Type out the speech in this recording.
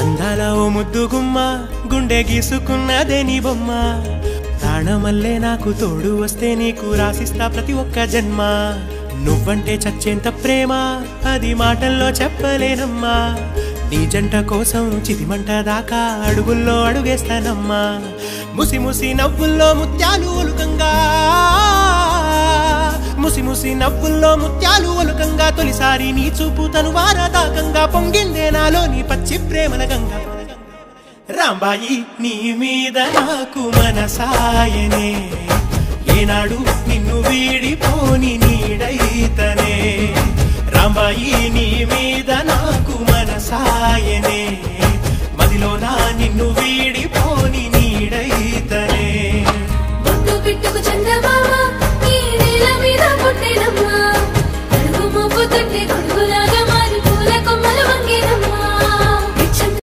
అందాల ఓ ముద్దు గుమ్మ గుండె గీసుకున్నదే నీ బొమ్మ ప్రాణమల్లే నాకు తోడు వస్తే నీకు రాసిస్తా ప్రతి ఒక్క జన్మ నువ్వంటే చచ్చేంత ప్రేమ అది మాటల్లో చెప్పలేనమ్మా నీ జంట కోసం చితిమంట దాకా అడుగుల్లో అడుగేస్తానమ్మా ముసి ముసి నవ్వుల్లో ముత్యాలు ఒలుకంగా ముసి ముసి నవ్వుల్లో ముత్యాలు ఒలుకంగా తొలిసారి నీ చూపు తను వారదాకంగా పొంగిందే నాలో నీ పచ్చి ప్రేమల గంగా రాంబాయి నీ మీద నాకు మనసాయనే ఏనాడు నిన్ను వీడిపోని నీడైతనే రాంబాయి నీ మీద నాకు మనసాయనే